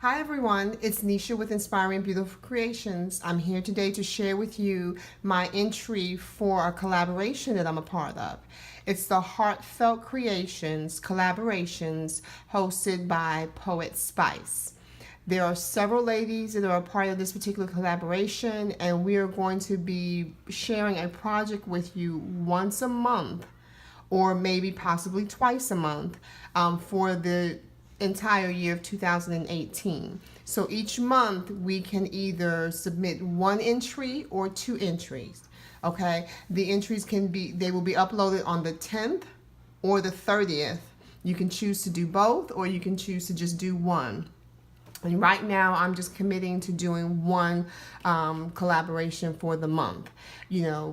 Hi everyone, it's Nisha with Inspiring Beautiful Creations. I'm here today to share with you my entry for a collaboration that I'm a part of. It's the Heartfelt Creations collaborations hosted by Poetspice. There are several ladies that are a part of this particular collaboration, and we are going to be sharing a project with you once a month or maybe possibly twice a month for the entire year of 2018. So each month we can either submit one entry or two entries. Okay, the entries they will be uploaded on the 10th or the 30th. You can choose to do both, or you can choose to just do one. And right now, I'm just committing to doing one collaboration for the month.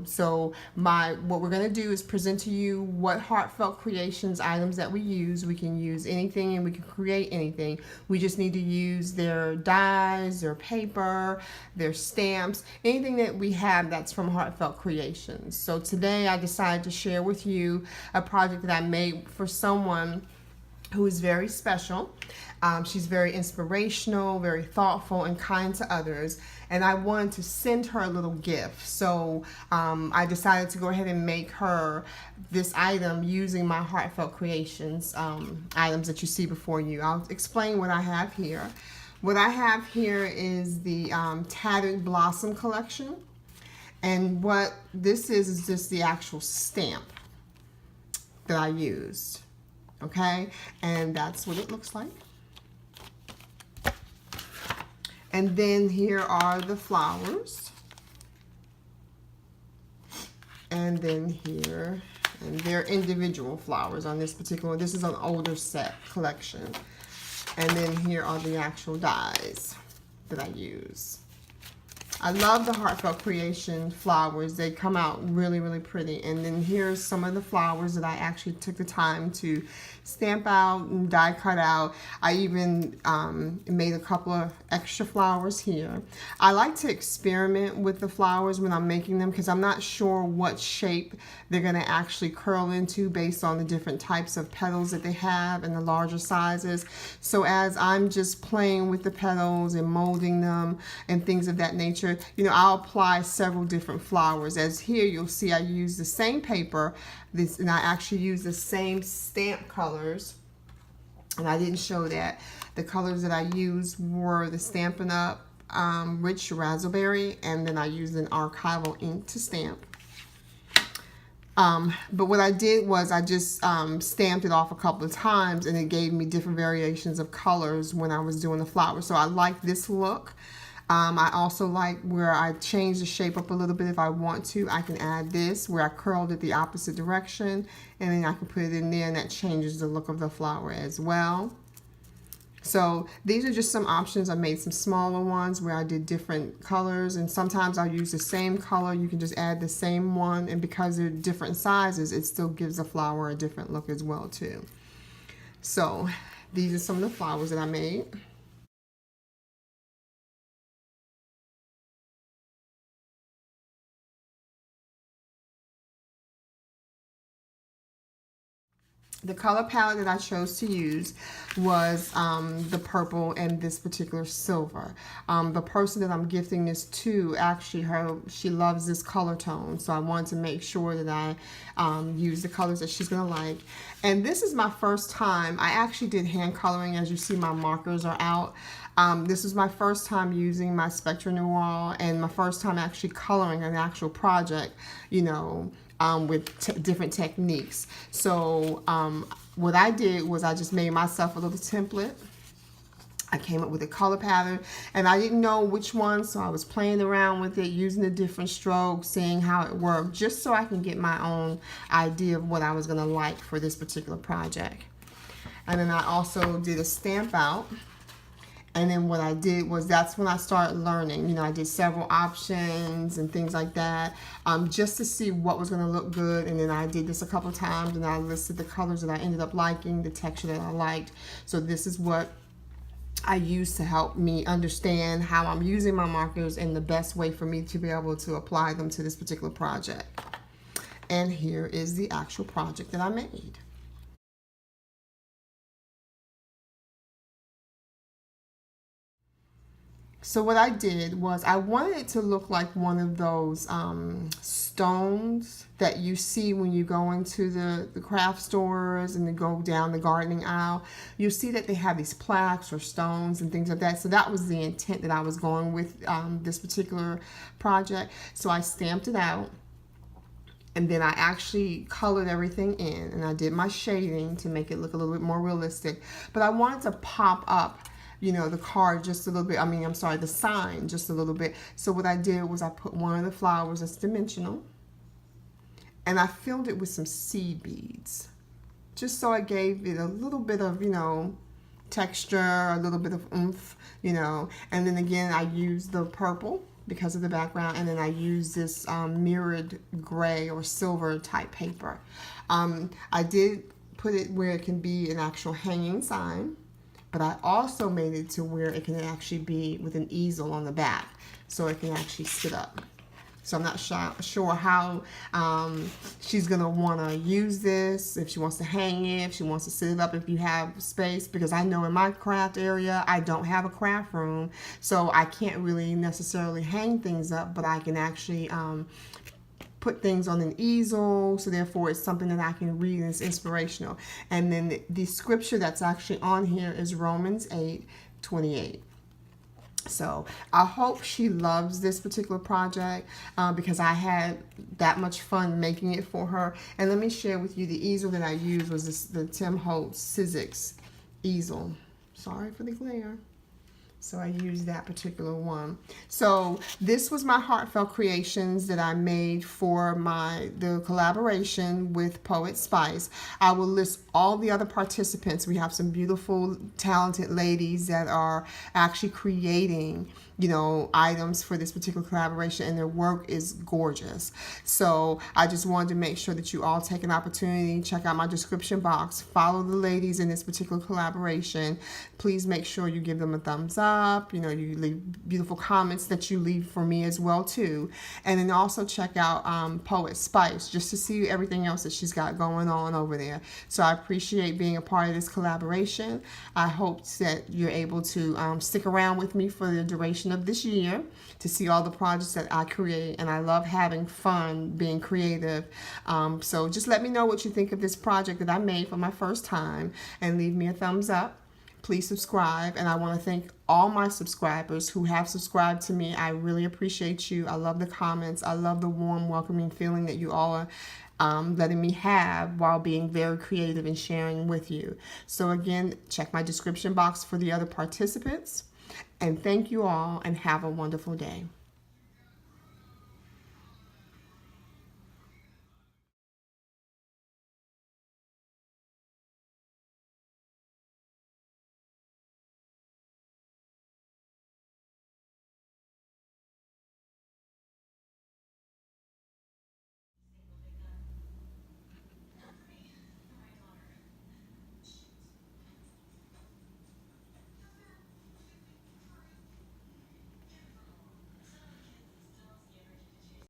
So what we're going to do is present to you what Heartfelt Creations items that we use. We can use anything and we can create anything. We just need to use their dies, their paper, their stamps, anything that we have that's from Heartfelt Creations. So today I decided to share with you a project that I made for someone who is very special. She's very inspirational, very thoughtful, and kind to others. And I wanted to send her a little gift. So I decided to go ahead and make her this item using my Heartfelt Creations items that you see before you. I'll explain what I have here. What I have here is the Tattered Blossom collection. And what this is just the actual stamp that I used. Okay, and that's what it looks like. And then here are the flowers. And then here, and they're individual flowers on this particular, this is an older set collection. And then here are the actual dies that I use. I love the Heartfelt Creation flowers. They come out really, really pretty. And then here's some of the flowers that I actually took the time to stamp out and die cut out. I even made a couple of extra flowers here. I like to experiment with the flowers when I'm making them because I'm not sure what shape they're going to actually curl into based on the different types of petals that they have and the larger sizes. So as I'm just playing with the petals and molding them and things of that nature, I'll apply several different flowers. As here you'll see I use the same paper, and I actually use the same stamp colors, and I didn't show that. The colors that I used were the Stampin' Up! Rich Raspberry, and then I used an archival ink to stamp. But what I did was I just stamped it off a couple of times, and it gave me different variations of colors when I was doing the flowers. So I like this look. I also like where I change the shape up a little bit if I want to. I can add this where I curled it the opposite direction, and then I can put it in there, and that changes the look of the flower as well. So these are just some options. I made some smaller ones where I did different colors, and sometimes I'll use the same color. You can just add the same one, and because they're different sizes, it still gives the flower a different look as well too. So these are some of the flowers that I made. The color palette that I chose to use was the purple and this particular silver. The person that I'm gifting this to, actually she loves this color tone, so I wanted to make sure that I use the colors that she's gonna like. And this is my first time. I actually did hand coloring. As you see, my markers are out. This is my first time using my Spectra Noir, and my first time actually coloring an actual project, with different techniques. So what I did was I just made myself a little template. I came up with a color pattern, and I didn't know which one, so I was playing around with it, using the different strokes, seeing how it worked, just so I can get my own idea of what I was gonna like for this particular project. And then I also did a stamp out. And then what I did was, that's when I started learning. I did several options and things like that, just to see what was going to look good. And then I did this a couple of times, and I listed the colors that I ended up liking, the texture that I liked. So this is what I use to help me understand how I'm using my markers and the best way for me to be able to apply them to this particular project. And here is the actual project that I made. So what I did was I wanted it to look like one of those stones that you see when you go into the craft stores and you go down the gardening aisle. You see that they have these plaques or stones and things like that. So that was the intent that I was going with this particular project. So I stamped it out. And then I actually colored everything in, and I did my shading to make it look a little bit more realistic. But I wanted to pop up, you know, the card just a little bit. I mean, I'm sorry, the sign just a little bit. So what I did was I put one of the flowers that's dimensional, and I filled it with some seed beads, just so I gave it a little bit of, you know, texture, a little bit of oomph, you know. And then again, I used the purple because of the background, and then I use this mirrored gray or silver type paper. I did put it where it can be an actual hanging sign, but I also made it to where it can actually be with an easel on the back, so it can actually sit up. So I'm not sure how she's gonna wanna use this, if she wants to hang it, if she wants to sit it up if you have space, because I know in my craft area, I don't have a craft room, so I can't really necessarily hang things up, but I can actually put things on an easel, so therefore it's something that I can read and it's inspirational. And then the scripture that's actually on here is Romans 8:28. So I hope she loves this particular project because I had that much fun making it for her. And let me share with you, the easel that I used was the Tim Holtz Sizzix easel. Sorry for the glare. So I used that particular one. So this was my Heartfelt creations that I made for the collaboration with Poetspice. I will list all the other participants. We have some beautiful, talented ladies that are actually creating, you know, items for this particular collaboration, and their work is gorgeous. So I just wanted to make sure that you all take an opportunity, check out my description box, follow the ladies in this particular collaboration. Please make sure you give them a thumbs up, you know, you leave beautiful comments that you leave for me as well too. And then also check out Poetspice just to see everything else that she's got going on over there. So I appreciate being a part of this collaboration. I hope that you're able to stick around with me for the duration of this year to see all the projects that I create, and I love having fun being creative. So just let me know what you think of this project that I made for my first time, and leave me a thumbs up. Please subscribe, and I want to thank all my subscribers who have subscribed to me. I really appreciate you. I love the comments. I love the warm, welcoming feeling that you all are letting me have while being very creative and sharing with you. So again, check my description box for the other participants. And thank you all, and have a wonderful day.